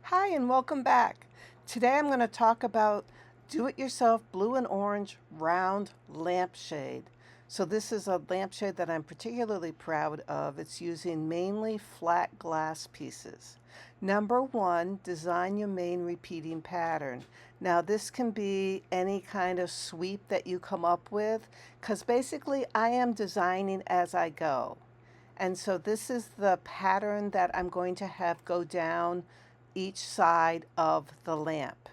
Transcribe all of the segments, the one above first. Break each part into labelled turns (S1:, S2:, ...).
S1: Hi and welcome back. Today I'm going to talk about do-it-yourself blue and orange round lampshade. So this is a lampshade that I'm particularly proud of. It's using mainly flat glass pieces. Number one, design your main repeating pattern. Now this can be any kind of sweep that you come up with, because basically I am designing as I go. And so this is the pattern that I'm going to have go down each side of the lamp.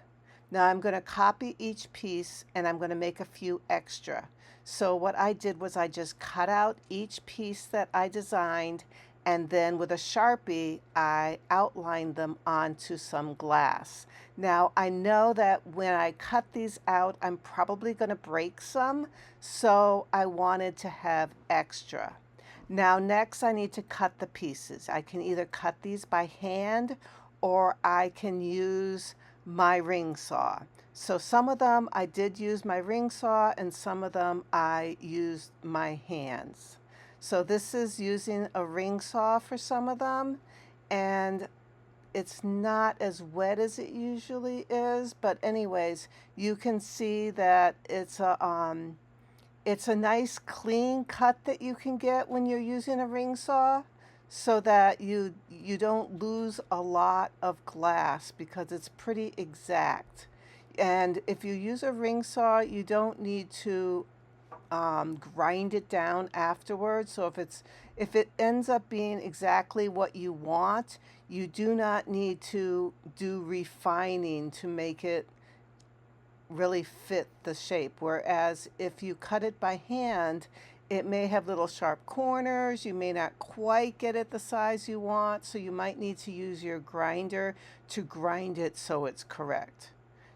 S1: Now I'm going to copy each piece and I'm going to make a few extra. So what I did was I just cut out each piece that I designed, and then with a Sharpie I outlined them onto some glass. Now I know that when I cut these out I'm probably going to break some, so I wanted to have extra. Now next I need to cut the pieces. I can either cut these by hand or I can use my ring saw. So some of them I did use my ring saw and some of them I used my hands. So this is using a ring saw for some of them, and it's not as wet as it usually is, but anyways, you can see that it's a nice clean cut that you can get when you're using a ring saw, so that you don't lose a lot of glass because it's pretty exact. And if you use a ring saw, you don't need to grind it down afterwards. So if it ends up being exactly what you want, you do not need to do refining to make it really fit the shape. Whereas if you cut it by hand, it may have little sharp corners. You may not quite get it the size you want, so you might need to use your grinder to grind it so it's correct.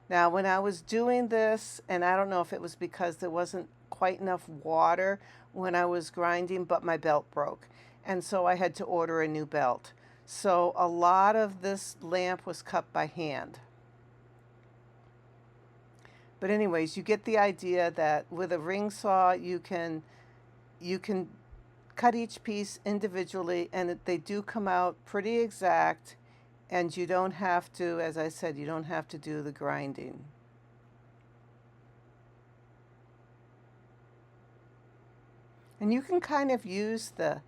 S1: Now, when I was doing this, and I don't know if it was because there wasn't quite enough water when I was grinding, but my belt broke. And so I had to order a new belt. So a lot of this lamp was cut by hand. But anyways, you get the idea that with a ring saw, you can cut each piece individually, and they do come out pretty exact, and you don't have to, as I said, you don't have to do the grinding. And you can kind of use the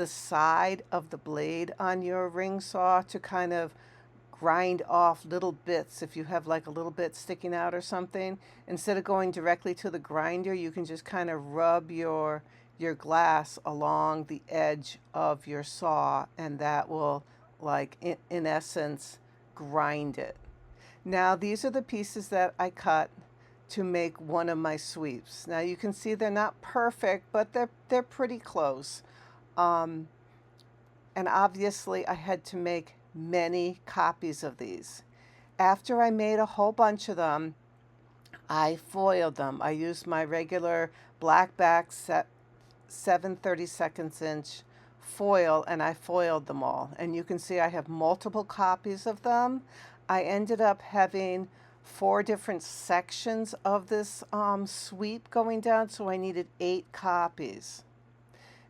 S1: side of the blade on your ring saw to kind of grind off little bits. If you have like a little bit sticking out or something, instead of going directly to the grinder, you can just kind of rub your glass along the edge of your saw, and that will, like, in essence, grind it. Now these are the pieces that I cut to make one of my sweeps. Now you can see they're not perfect, but they're pretty close. And obviously I had to make many copies of these. After I made a whole bunch of them, I foiled them. I used my regular black back 7/32 inch foil, and I foiled them all. And you can see I have multiple copies of them. I ended up having 4 different sections of this sweep going down, so I needed 8 copies.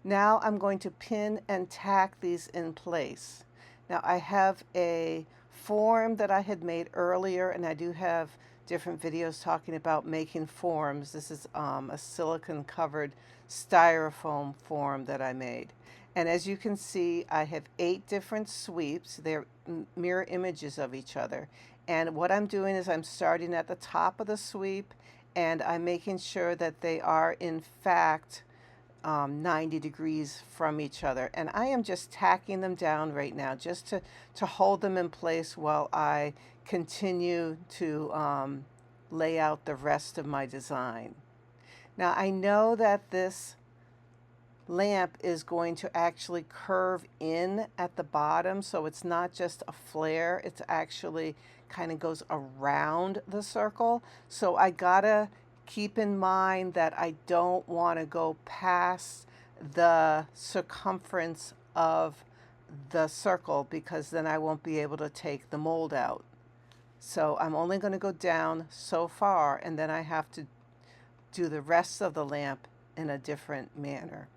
S1: Now I'm going to pin and tack these in place. Now I have a form that I had made earlier, and I do have different videos talking about making forms. This is a silicone covered styrofoam form that I made. And as you can see, I have 8 different sweeps. They're mirror images of each other. And what I'm doing is I'm starting at the top of the sweep, and I'm making sure that they are in fact 90 degrees from each other. And I am just tacking them down right now just to hold them in place while I continue to lay out the rest of my design. Now I know that this lamp is going to actually curve in at the bottom, so it's not just a flare, it's actually kind of goes around the circle. So I gotta keep in mind that I don't want to go past the circumference of the circle, because then I won't be able to take the mold out. So I'm only going to go down so far, and then I have to do the rest of the lamp in a different manner.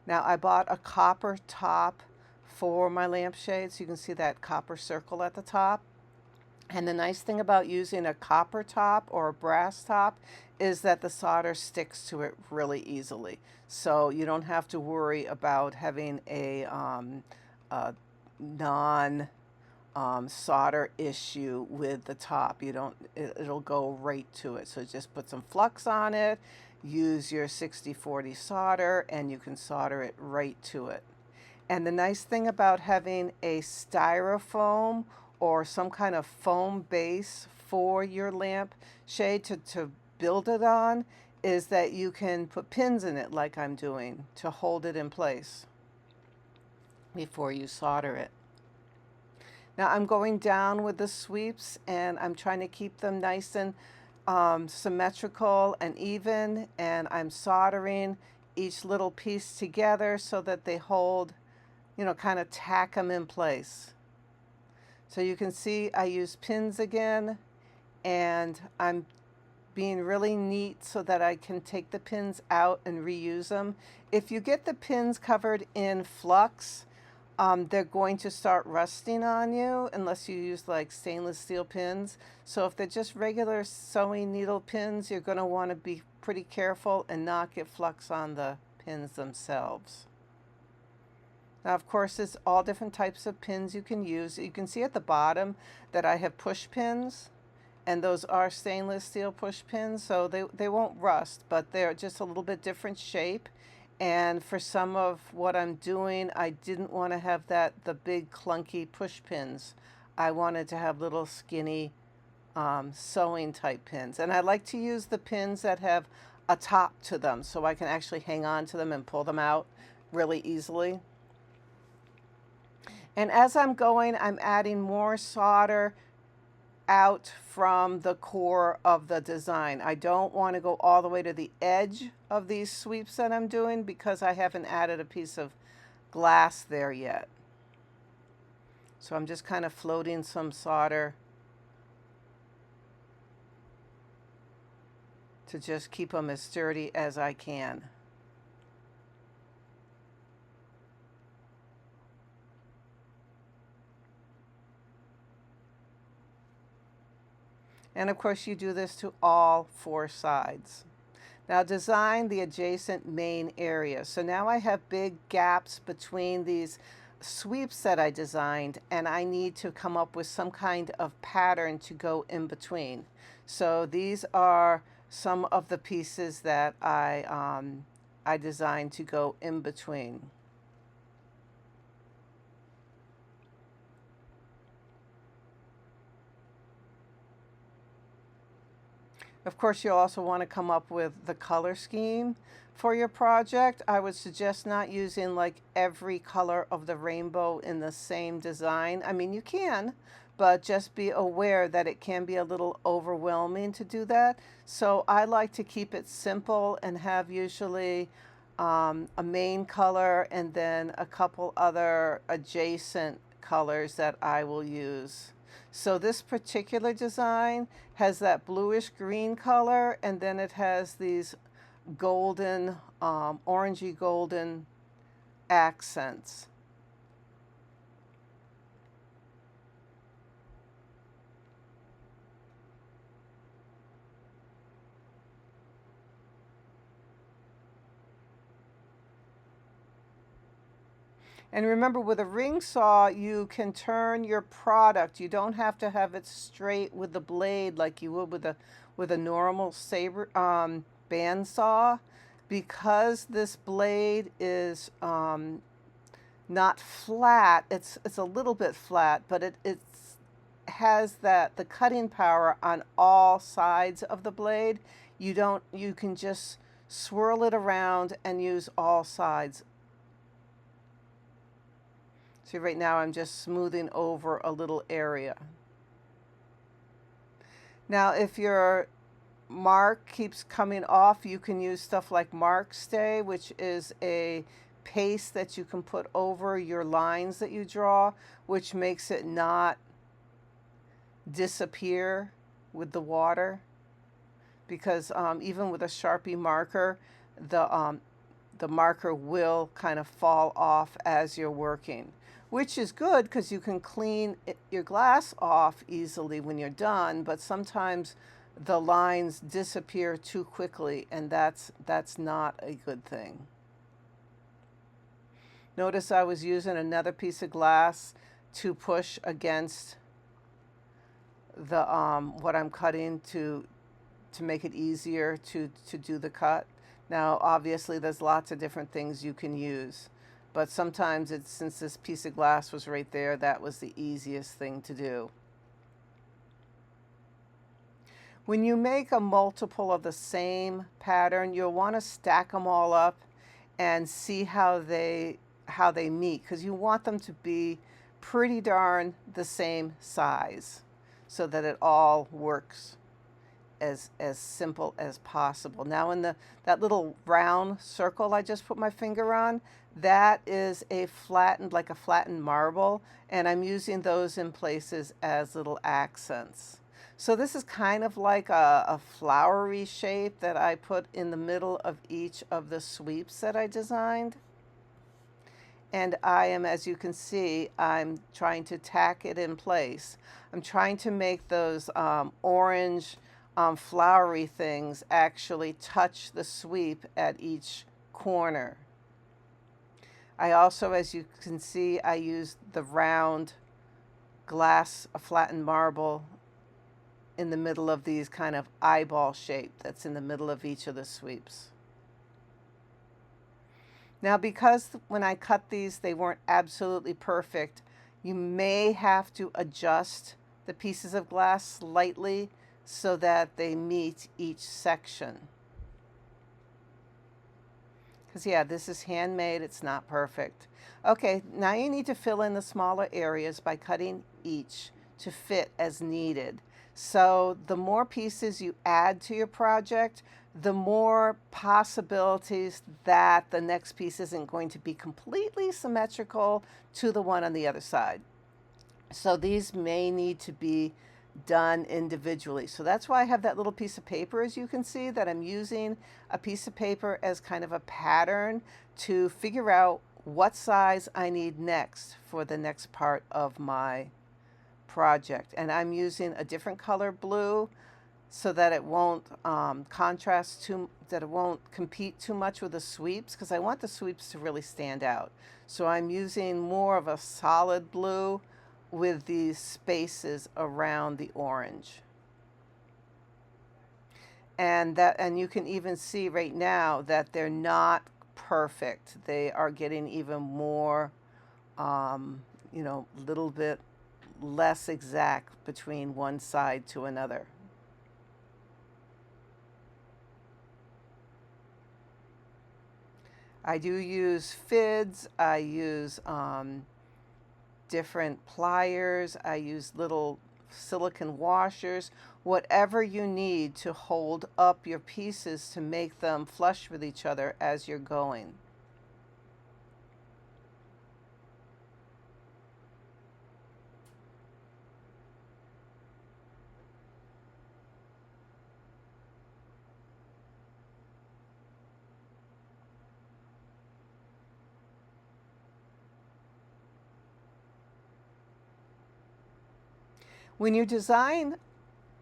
S1: Now I bought a copper top for my lampshades. You can see that copper circle at the top. And the nice thing about using a copper top or a brass top is that the solder sticks to it really easily. So you don't have to worry about having a non solder issue with the top. You don't, it'll go right to it. So just put some flux on it, use your 60/40 solder, and you can solder it right to it. And the nice thing about having a styrofoam or some kind of foam base for your lamp shade to build it on is that you can put pins in it like I'm doing to hold it in place before you solder it. Now I'm going down with the sweeps and I'm trying to keep them nice and symmetrical and even, and I'm soldering each little piece together so that they hold, you know, kind of tack them in place. So you can see I use pins again, and I'm being really neat so that I can take the pins out and reuse them. If you get the pins covered in flux, they're going to start rusting on you unless you use like stainless steel pins. So if they're just regular sewing needle pins, you're going to want to be pretty careful and not get flux on the pins themselves. Now, of course, there's all different types of pins you can use. You can see at the bottom that I have push pins, and those are stainless steel push pins, so they won't rust, but they're just a little bit different shape. And for some of what I'm doing, I didn't want to have the big clunky push pins. I wanted to have little skinny sewing type pins. And I like to use the pins that have a top to them so I can actually hang on to them and pull them out really easily. And as I'm going, I'm adding more solder out from the core of the design. I don't want to go all the way to the edge of these sweeps that I'm doing because I haven't added a piece of glass there yet. So I'm just kind of floating some solder to just keep them as sturdy as I can. And of course you do this to all four sides. Now design the adjacent main area. So now I have big gaps between these sweeps that I designed, and I need to come up with some kind of pattern to go in between. So these are some of the pieces that I designed to go in between. Of course, you'll also want to come up with the color scheme for your project. I would suggest not using like every color of the rainbow in the same design. I mean, you can, but just be aware that it can be a little overwhelming to do that. So I like to keep it simple and have usually a main color and then a couple other adjacent colors that I will use. So this particular design has that bluish green color, and then it has these golden, orangey golden accents. And remember, with a ring saw, you can turn your product. You don't have to have it straight with the blade like you would with a normal saber band saw, because this blade is not flat. It's a little bit flat, but it has the cutting power on all sides of the blade. You can just swirl it around and use all sides. See, right now I'm just smoothing over a little area. Now, if your mark keeps coming off, you can use stuff like Mark Stay, which is a paste that you can put over your lines that you draw, which makes it not disappear with the water. Because even with a Sharpie marker, the marker will kind of fall off as you're working. which is good because you can clean your glass off easily when you're done, but sometimes the lines disappear too quickly, and that's not a good thing. Notice I was using another piece of glass to push against the what I'm cutting to make it easier to do the cut. Now obviously there's lots of different things you can use, but sometimes it's, since this piece of glass was right there, that was the easiest thing to do. When you make a multiple of the same pattern, you'll want to stack them all up and see how they meet, because you want them to be pretty darn the same size so that it all works as simple as possible. Now in that little round circle I just put my finger on, that is a flattened, like a flattened marble, and I'm using those in places as little accents. So this is kind of like a flowery shape that I put in the middle of each of the sweeps that I designed. And I am, as you can see, I'm trying to tack it in place. I'm trying to make those orange flowery things actually touch the sweep at each corner. I also, as you can see, I used the round glass, a flattened marble, in the middle of these kind of eyeball shape that's in the middle of each of the sweeps. Now, because when I cut these, they weren't absolutely perfect, you may have to adjust the pieces of glass slightly so that they meet each section. Because yeah, this is handmade, it's not perfect. Okay, now you need to fill in the smaller areas by cutting each to fit as needed. So the more pieces you add to your project, the more possibilities that the next piece isn't going to be completely symmetrical to the one on the other side. So these may need to be done individually. So that's why I have that little piece of paper, as you can see, that I'm using a piece of paper as kind of a pattern to figure out what size I need next for the next part of my project. And I'm using a different color blue so that it won't that it won't compete too much with the sweeps, because I want the sweeps to really stand out. So I'm using more of a solid blue with these spaces around the orange. And you can even see right now that they're not perfect. They are getting even more, little bit less exact between one side to another. I do use fids, I use different pliers, I use little silicone washers, whatever you need to hold up your pieces to make them flush with each other as you're going. When you design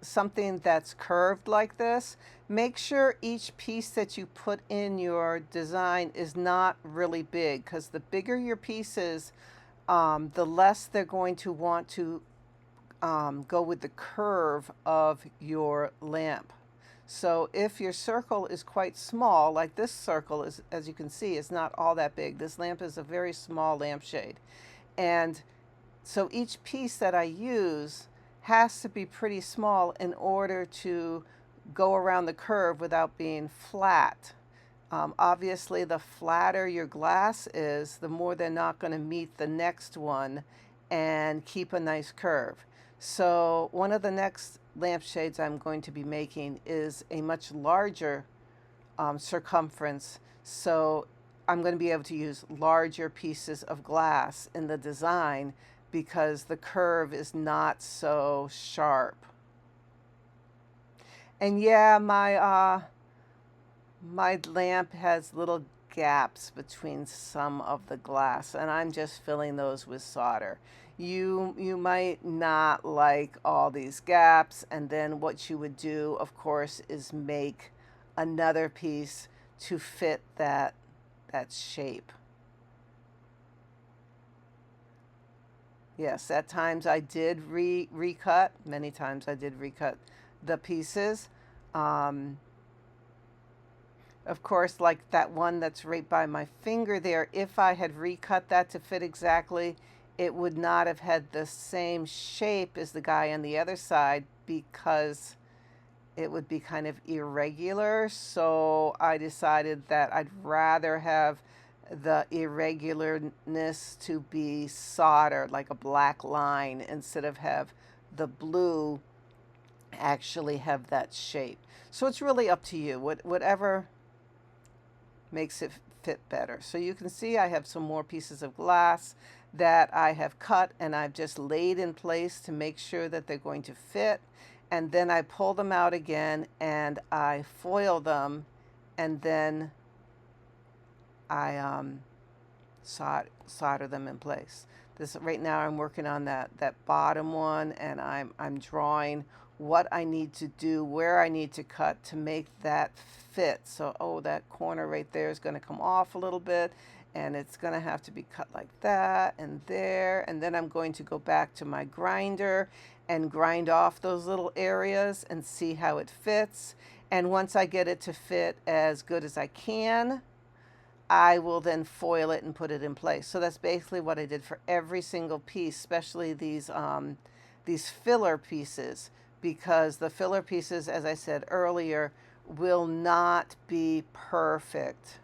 S1: something that's curved like this, make sure each piece that you put in your design is not really big, because the bigger your pieces, the less they're going to want to go with the curve of your lamp. So if your circle is quite small, like this circle is, as you can see, is not all that big. This lamp is a very small lampshade. And so each piece that I use has to be pretty small in order to go around the curve without being flat. Obviously, the flatter your glass is, the more they're not going to meet the next one and keep a nice curve. So one of the next lampshades I'm going to be making is a much larger circumference. So I'm going to be able to use larger pieces of glass in the design because the curve is not so sharp. And yeah, my lamp has little gaps between some of the glass, and I'm just filling those with solder. You might not like all these gaps, and then what you would do, of course, is make another piece to fit that shape. Yes, at times I did recut. Many times I did recut the pieces. Um, of course, like that one that's right by my finger there, if I had recut that to fit exactly, it would not have had the same shape as the guy on the other side because it would be kind of irregular. So I decided that I'd rather have the irregularness to be soldered, like a black line, instead of have the blue actually have that shape. So it's really up to you, whatever makes it fit better. So you can see I have some more pieces of glass that I have cut and I've just laid in place to make sure that they're going to fit. And then I pull them out again and I foil them, and then I solder them in place. This right now I'm working on that bottom one, and I'm drawing what I need to do, where I need to cut to make that fit. So, oh, that corner right there is going to come off a little bit, and it's going to have to be cut like that and there. And then I'm going to go back to my grinder and grind off those little areas and see how it fits. And once I get it to fit as good as I can, I will then foil it and put it in place. So that's basically what I did for every single piece, especially these filler pieces, because the filler pieces, as I said earlier, will not be perfect.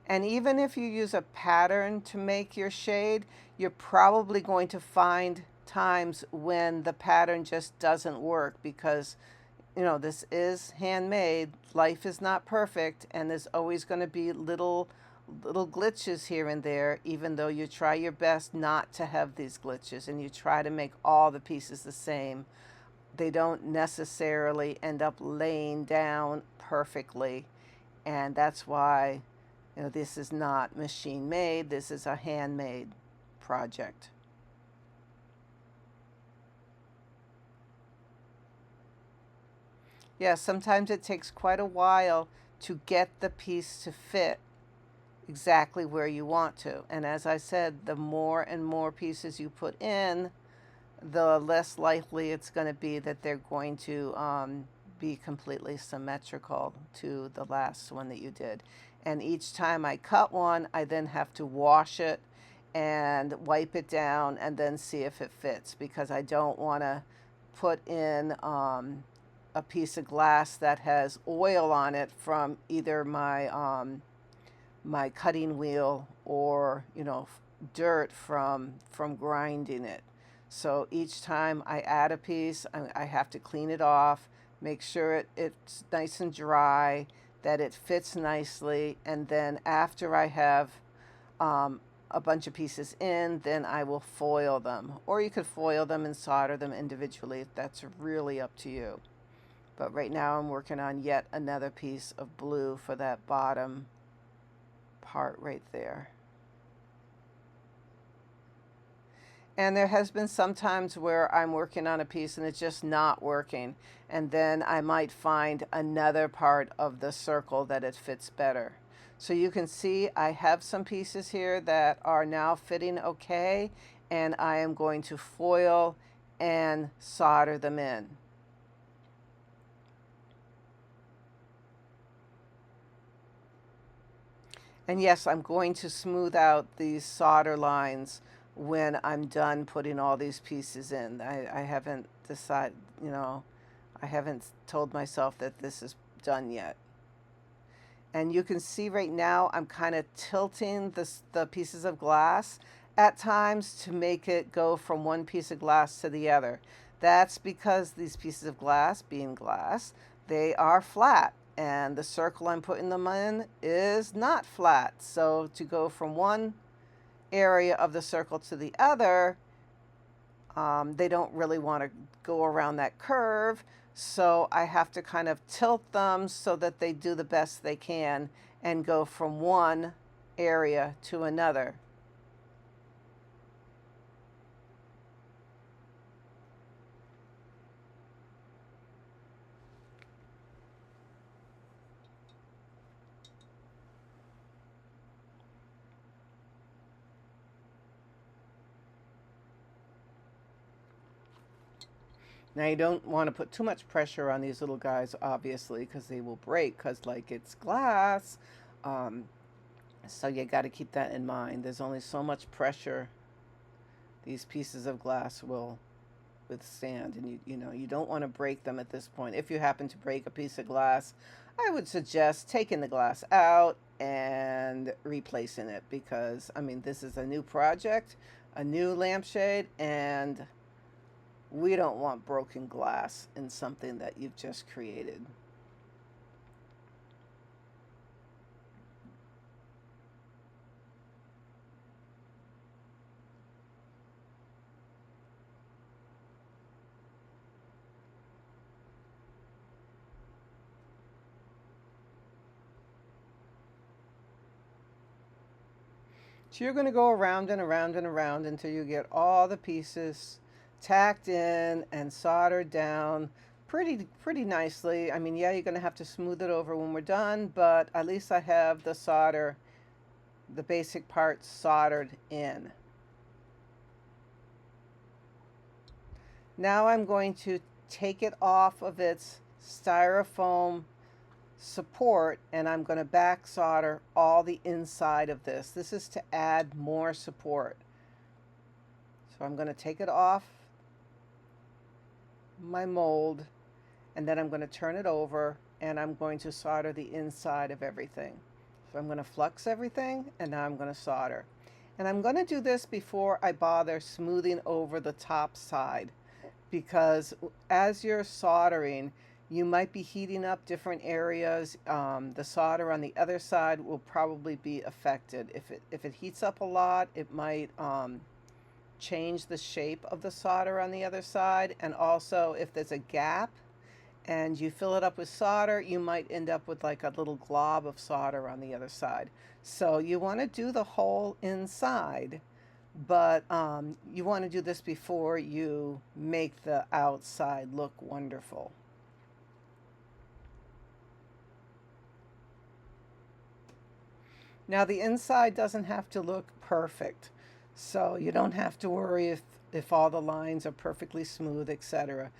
S1: And even if you use a pattern to make your shade, you're probably going to find times when the pattern just doesn't work because, you know, this is handmade. Life is not perfect, and there's always going to be little glitches here and there, even though you try your best not to have these glitches and you try to make all the pieces the same. They don't necessarily end up laying down perfectly, and that's why, you know, this is not machine made. This is a handmade project. Yeah, sometimes it takes quite a while to get the piece to fit exactly where you want to. And as I said, the more and more pieces you put in, the less likely it's going to be that they're going to be completely symmetrical to the last one that you did. And each time I cut one, I then have to wash it and wipe it down and then see if it fits, because I don't want to put in a piece of glass that has oil on it from either my cutting wheel or, you know, dirt from grinding it. So each time I add a piece, I have to clean it off, make sure it's nice and dry, that it fits nicely, and then after I have a bunch of pieces in, then I will foil them. Or you could foil them and solder them individually. That's really up to you. But right now I'm working on yet another piece of blue for that bottom part right there. And there has been some times where I'm working on a piece and it's just not working. And then I might find another part of the circle that it fits better. So you can see I have some pieces here that are now fitting okay. And I am going to foil and solder them in. And yes, I'm going to smooth out these solder lines when I'm done putting all these pieces in. I haven't decided, you know, I haven't told myself that this is done yet. And you can see right now I'm kind of tilting the pieces of glass at times to make it go from one piece of glass to the other. That's because these pieces of glass, being glass, they are flat. And the circle I'm putting them in is not flat. So to go from one area of the circle to the other, they don't really want to go around that curve. So I have to kind of tilt them so that they do the best they can and go from one area to another. Now you don't want to put too much pressure on these little guys, obviously, because they will break, because like it's glass. Um, so you got to keep that in mind. There's only so much pressure these pieces of glass will withstand, and you don't want to break them at this point. If you happen to break a piece of glass, I would suggest taking the glass out and replacing it, because I mean, this is a new project, a new lampshade, and we don't want broken glass in something that you've just created. So you're going to go around and around and around until you get all the pieces tacked in and soldered down pretty nicely. I mean, yeah, you're going to have to smooth it over when we're done, but at least I have the solder, the basic parts soldered in. Now I'm going to take it off of its styrofoam support, and I'm going to back solder all the inside of this. This is to add more support. So I'm going to take it off my mold, and then I'm going to turn it over, and I'm going to solder the inside of everything. So I'm going to flux everything, and now I'm going to solder. And I'm going to do this before I bother smoothing over the top side, because as you're soldering, you might be heating up different areas. The solder on the other side will probably be affected. If it heats up a lot, it might change the shape of the solder on the other side. And also, if there's a gap and you fill it up with solder, you might end up with like a little glob of solder on the other side. So you want to do the whole inside, but you want to do this before you make the outside look wonderful. Now the inside doesn't have to look perfect, so you don't have to worry if all the lines are perfectly smooth, etc.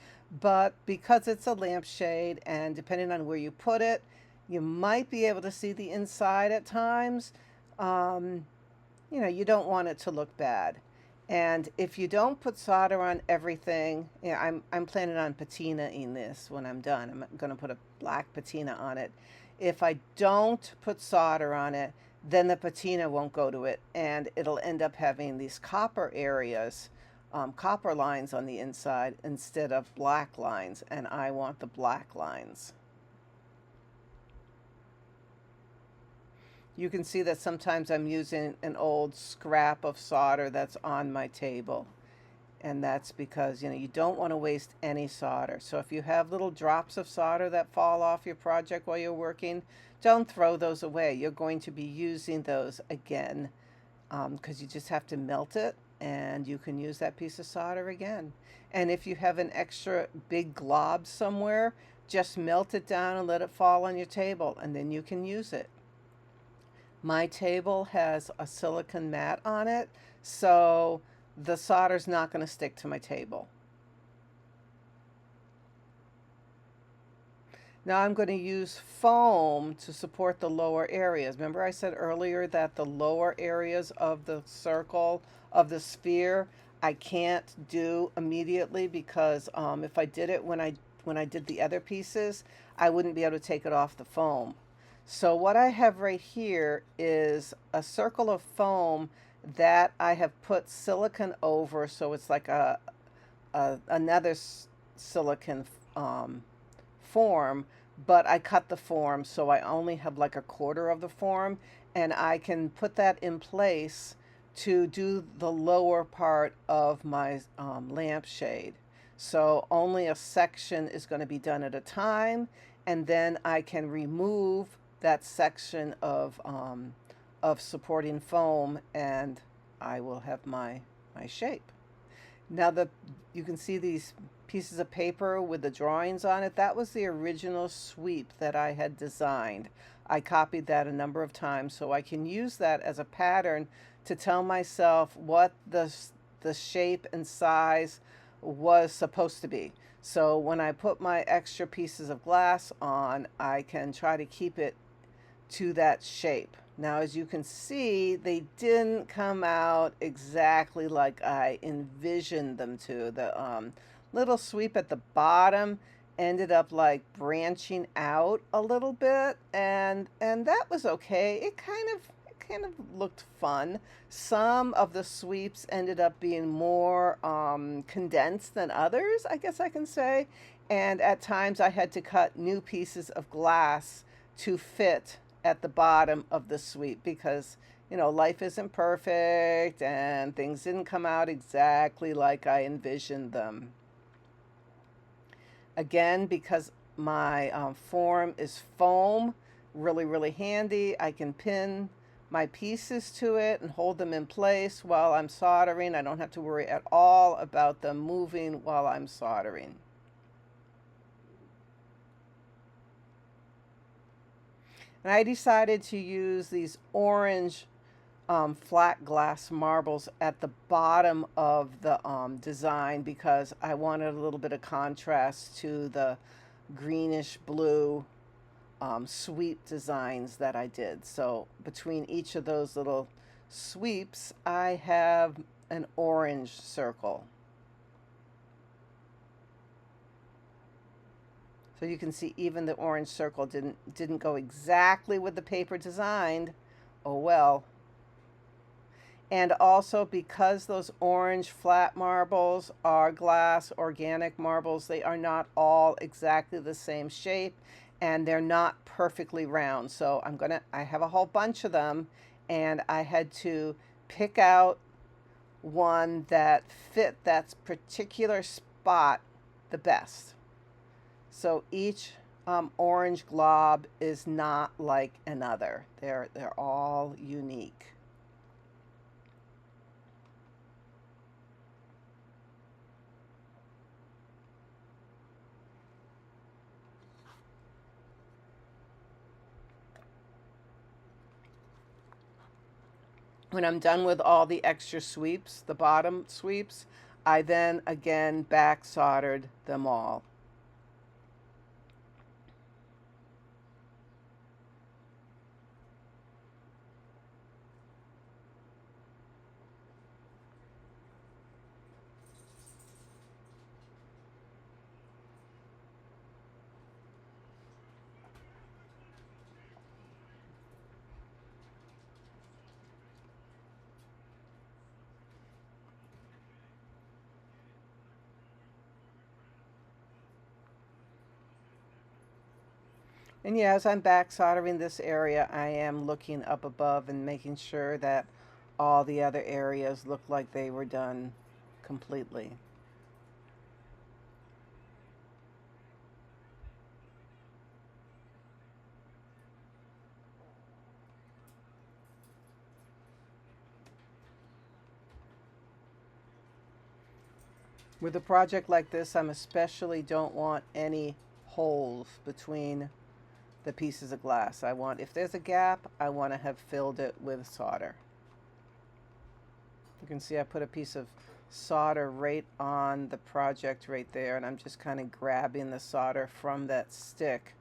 S1: But because it's a lampshade, and depending on where you put it, you might be able to see the inside at times. You don't want it to look bad. And if you don't put solder on everything, I'm planning on patinaing this when I'm done. I'm going to put a black patina on it. If I don't put solder on it, then the patina won't go to it, and it'll end up having these copper areas, copper lines on the inside instead of black lines, and I want the black lines. You can see that sometimes I'm using an old scrap of solder that's on my table. And that's because, you don't want to waste any solder. So if you have little drops of solder that fall off your project while you're working, don't throw those away. You're going to be using those again, because you just have to melt it, and you can use that piece of solder again. And if you have an extra big glob somewhere, just melt it down and let it fall on your table, and then you can use it. My table has a silicone mat on it, so the solder's not going to stick to my table. Now I'm going to use foam to support the lower areas. Remember I said earlier that the lower areas of the circle, of the sphere, I can't do immediately, because if I did it when I did the other pieces, I wouldn't be able to take it off the foam. So what I have right here is a circle of foam that I have put silicone over, so it's like another silicone form, but I cut the form, so I only have like a quarter of the form, and I can put that in place to do the lower part of my lampshade. So only a section is going to be done at a time, and then I can remove that section of supporting foam, and I will have my shape. Now you can see these pieces of paper with the drawings on it. That was the original sweep that I had designed. I copied that a number of times so I can use that as a pattern to tell myself what the shape and size was supposed to be. So when I put my extra pieces of glass on, I can try to keep it to that shape. Now, as you can see, they didn't come out exactly like I envisioned them to. The little sweep at the bottom ended up like branching out a little bit, and that was okay. It kind of looked fun. Some of the sweeps ended up being more condensed than others, I guess I can say. And at times I had to cut new pieces of glass to fit at the bottom of the sweep because, life isn't perfect and things didn't come out exactly like I envisioned them. Again, because my form is foam, really, really handy. I can pin my pieces to it and hold them in place while I'm soldering. I don't have to worry at all about them moving while I'm soldering. And I decided to use these orange flat glass marbles at the bottom of the design because I wanted a little bit of contrast to the greenish blue sweep designs that I did. So between each of those little sweeps, I have an orange circle. So you can see even the orange circle didn't go exactly with the paper designed. Oh well. And also because those orange flat marbles are glass organic marbles, they are not all exactly the same shape and they're not perfectly round. So I have a whole bunch of them and I had to pick out one that fit that particular spot the best. So each orange glob is not like another. They're all unique. When I'm done with all the extra sweeps, the bottom sweeps, I then again back soldered them all. And yeah, as I'm back soldering this area, I am looking up above and making sure that all the other areas look like they were done completely. With a project like this, I'm especially don't want any holes between the pieces of glass. If there's a gap, I want to have filled it with solder. You can see I put a piece of solder right on the project right there, and I'm just kind of grabbing the solder from that stick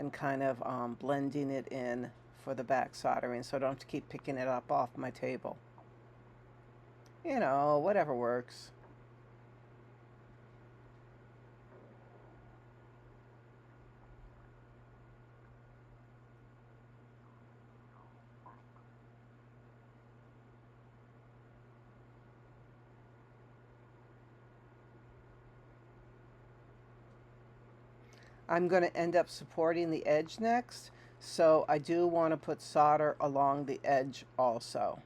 S1: and kind of blending it in for the back soldering so I don't have to keep picking it up off my table. Whatever works. I'm going to end up supporting the edge next, so I do want to put solder along the edge also.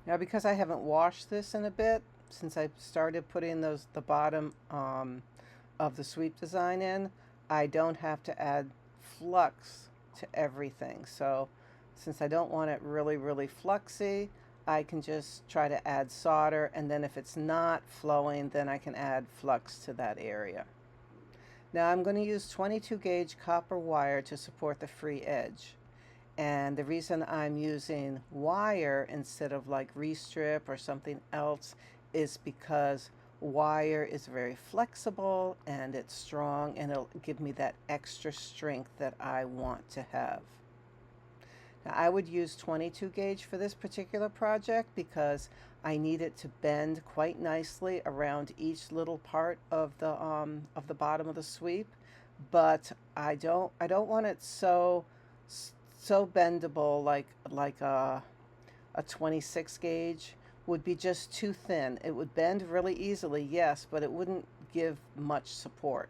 S1: Now, because I haven't washed this in a bit, since I started putting the bottom of the sweep design in, I don't have to add flux to everything. So since I don't want it really, really fluxy, I can just try to add solder, and then if it's not flowing, then I can add flux to that area. Now I'm going to use 22 gauge copper wire to support the free edge. And the reason I'm using wire instead of like restrip or something else is because wire is very flexible and it's strong, and it'll give me that extra strength that I want to have. Now, I would use 22 gauge for this particular project because I need it to bend quite nicely around each little part of the bottom of the sweep, but I don't want it so bendable like a 26 gauge would be just too thin. It would bend really easily, yes, but it wouldn't give much support.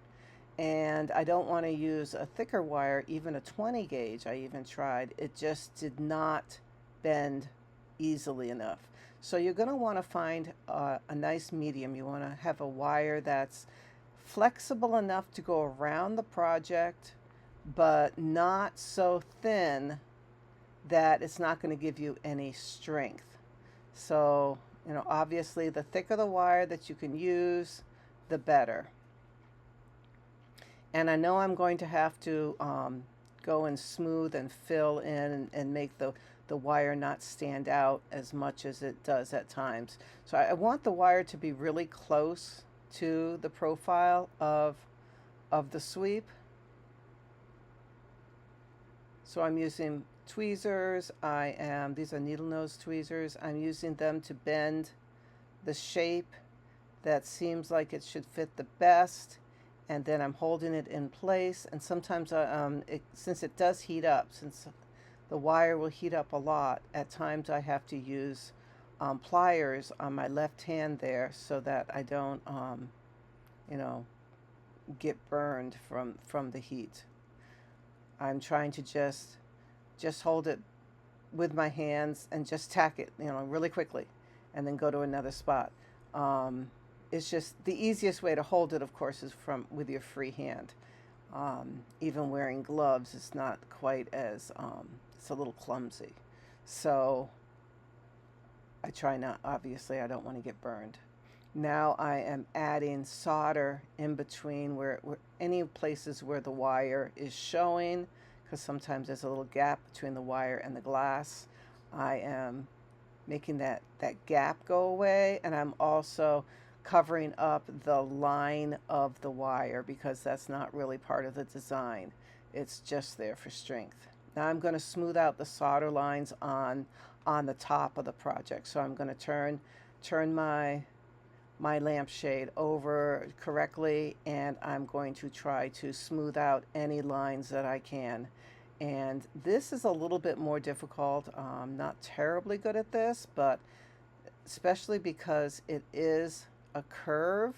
S1: And I don't want to use a thicker wire, even a 20 gauge. I even tried. It just did not bend easily enough. So you're going to want to find a nice medium. You want to have a wire that's flexible enough to go around the project, but not so thin that it's not going to give you any strength. So, obviously the thicker the wire that you can use, the better. And I know I'm going to have to go and smooth and fill in and make the wire not stand out as much as it does at times. So I want the wire to be really close to the profile of the sweep. So I'm using tweezers. These are needle nose tweezers. I'm using them to bend the shape that seems like it should fit the best, and then I'm holding it in place. And sometimes since it does heat up, since the wire will heat up a lot, at times I have to use pliers on my left hand there so that I don't get burned from the heat. I'm trying to just hold it with my hands and just tack it, really quickly, and then go to another spot. It's just the easiest way to hold it, of course, is with your free hand. Even wearing gloves is not quite as, it's a little clumsy. So I try not, obviously, I don't want to get burned. Now I am adding solder in between where any places where the wire is showing, because sometimes there's a little gap between the wire and the glass. I am making that gap go away, and I'm also covering up the line of the wire because that's not really part of the design. It's just there for strength. Now I'm going to smooth out the solder lines on the top of the project. So I'm going to turn my lampshade over correctly, and I'm going to try to smooth out any lines that I can. And this is a little bit more difficult. I'm not terribly good at this, but especially because it is a curve,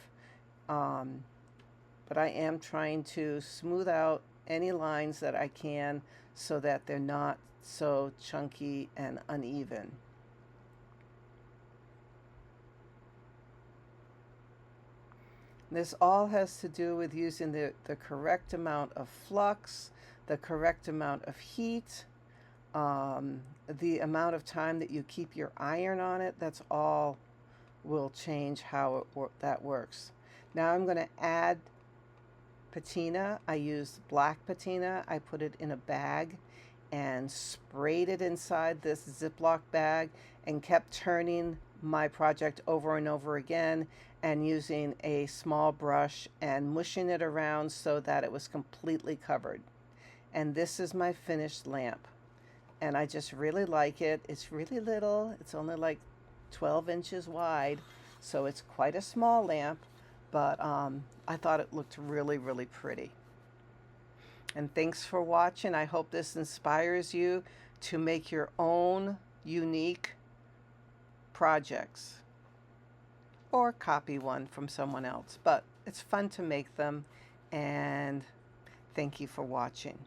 S1: but I am trying to smooth out any lines that I can so that they're not so chunky and uneven. This all has to do with using the correct amount of flux, the correct amount of heat, the amount of time that you keep your iron on it. That's all will change how that works. Now I'm going to add patina. I used black patina. I put it in a bag and sprayed it inside this Ziploc bag and kept turning my project over and over again and using a small brush and mushing it around so that it was completely covered. And this is my finished lamp. And I just really like it. It's really little. It's only like 12 inches wide, so it's quite a small lamp, but I thought it looked really, really pretty. And thanks for watching. I hope this inspires you to make your own unique projects or copy one from someone else, but it's fun to make them, and thank you for watching.